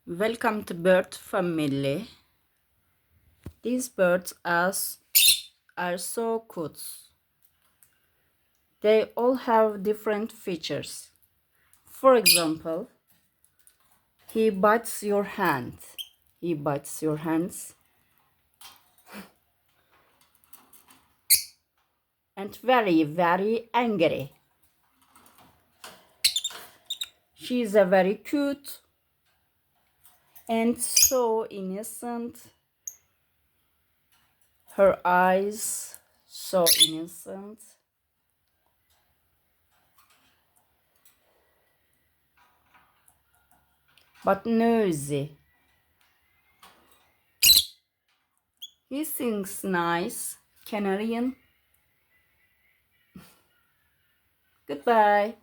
Welcome to bird family. These birds are so cute. They all have different features. For example, he bites your hand. He bites your hands and very angry. She is a very cute and so innocent. Her eyes so innocent. But nosy. He sings nice Canarian. Goodbye.